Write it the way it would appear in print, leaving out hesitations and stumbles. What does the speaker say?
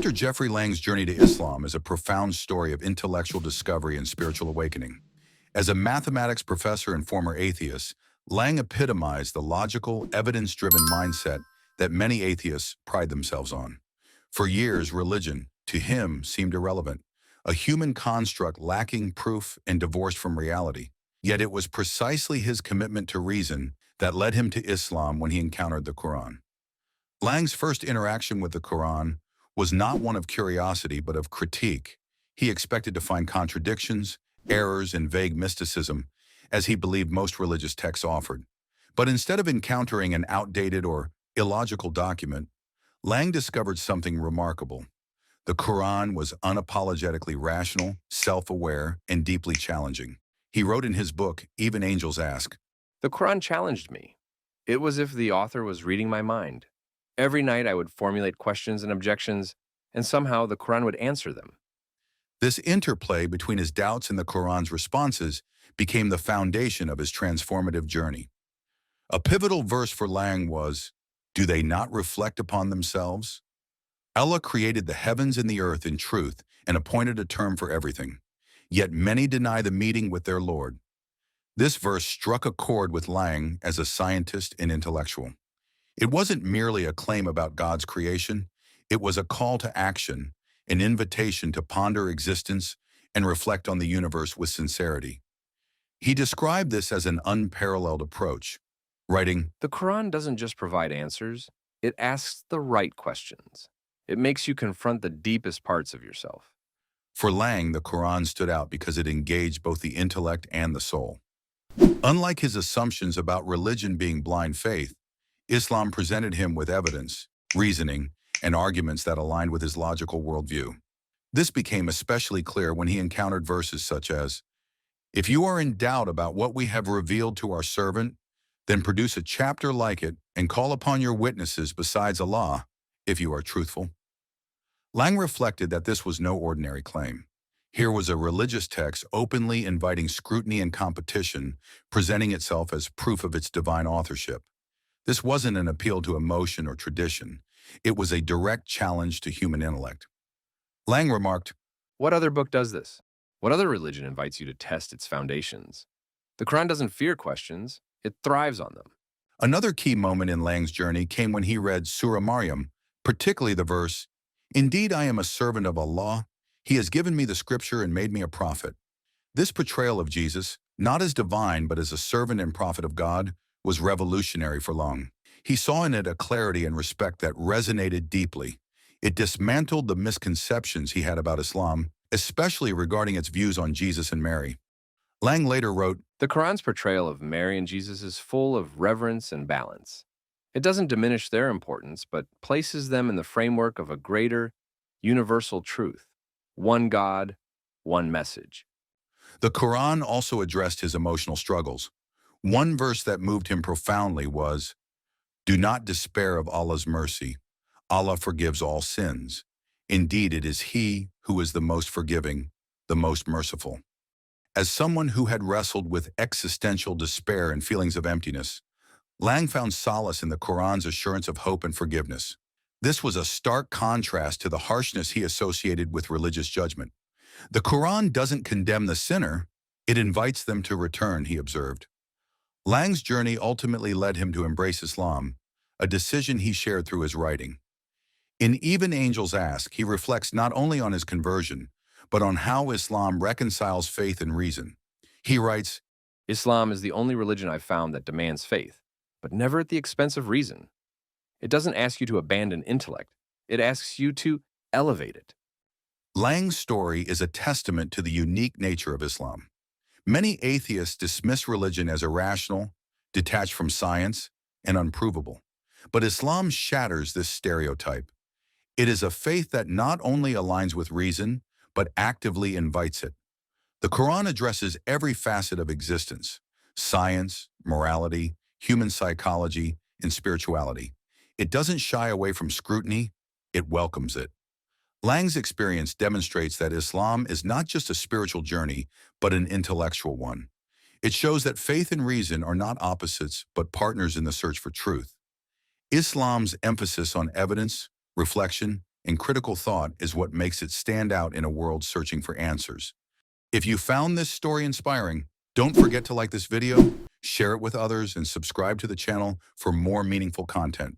Dr. Jeffrey Lang's journey to Islam is a profound story of intellectual discovery and spiritual awakening. As a mathematics professor and former atheist, Lang epitomized the logical, evidence-driven mindset that many atheists pride themselves on. For years, religion, to him, seemed irrelevant, a human construct lacking proof and divorced from reality. Yet it was precisely his commitment to reason that led him to Islam when he encountered the Quran. Lang's first interaction with the Quran was not one of curiosity but of critique. He expected to find contradictions, errors, and vague mysticism, as he believed most religious texts offered. But instead of encountering an outdated or illogical document, Lang discovered something remarkable. The Quran was unapologetically rational, self-aware, and deeply challenging. He wrote in his book, Even Angels Ask, The Quran challenged me. It was as if the author was reading my mind. Every night I would formulate questions and objections, and somehow the Quran would answer them. This interplay between his doubts and the Quran's responses became the foundation of his transformative journey. A pivotal verse for Lang was, "Do they not reflect upon themselves? Allah created the heavens and the earth in truth and appointed a term for everything. Yet many deny the meeting with their Lord." This verse struck a chord with Lang as a scientist and intellectual. It wasn't merely a claim about God's creation, it was a call to action, an invitation to ponder existence and reflect on the universe with sincerity. He described this as an unparalleled approach, writing, The Quran doesn't just provide answers, it asks the right questions. It makes you confront the deepest parts of yourself. For Lang, the Quran stood out because it engaged both the intellect and the soul. Unlike his assumptions about religion being blind faith, Islam presented him with evidence, reasoning, and arguments that aligned with his logical worldview. This became especially clear when he encountered verses such as, "If you are in doubt about what we have revealed to our servant, then produce a chapter like it and call upon your witnesses besides Allah, if you are truthful." Lang reflected that this was no ordinary claim. Here was a religious text openly inviting scrutiny and competition, presenting itself as proof of its divine authorship. This wasn't an appeal to emotion or tradition. It was a direct challenge to human intellect. Lang remarked, What other book does this? What other religion invites you to test its foundations? The Quran doesn't fear questions, it thrives on them. Another key moment in Lang's journey came when he read Surah Maryam, particularly the verse, "Indeed, I am a servant of Allah. He has given me the scripture and made me a prophet." This portrayal of Jesus, not as divine but as a servant and prophet of God, was revolutionary for Lang. He saw in it a clarity and respect that resonated deeply. It dismantled the misconceptions he had about Islam, especially regarding its views on Jesus and Mary. Lang later wrote, The Quran's portrayal of Mary and Jesus is full of reverence and balance. It doesn't diminish their importance, but places them in the framework of a greater, universal truth. One God, one message. The Quran also addressed his emotional struggles. One verse that moved him profoundly was, "Do not despair of Allah's mercy. Allah forgives all sins. Indeed, it is He who is the most forgiving, the most merciful." As someone who had wrestled with existential despair and feelings of emptiness, Lang found solace in the Quran's assurance of hope and forgiveness. This was a stark contrast to the harshness he associated with religious judgment. The Quran doesn't condemn the sinner, it invites them to return, he observed. Lang's journey ultimately led him to embrace Islam, a decision he shared through his writing. In Even Angels Ask, he reflects not only on his conversion, but on how Islam reconciles faith and reason. He writes, Islam is the only religion I've found that demands faith, but never at the expense of reason. It doesn't ask you to abandon intellect. It asks you to elevate it. Lang's story is a testament to the unique nature of Islam. Many atheists dismiss religion as irrational, detached from science, and unprovable. But Islam shatters this stereotype. It is a faith that not only aligns with reason, but actively invites it. The Quran addresses every facet of existence: science, morality, human psychology, and spirituality. It doesn't shy away from scrutiny, it welcomes it. Lang's experience demonstrates that Islam is not just a spiritual journey, but an intellectual one. It shows that faith and reason are not opposites, but partners in the search for truth. Islam's emphasis on evidence, reflection, and critical thought is what makes it stand out in a world searching for answers. If you found this story inspiring, don't forget to like this video, share it with others, and subscribe to the channel for more meaningful content.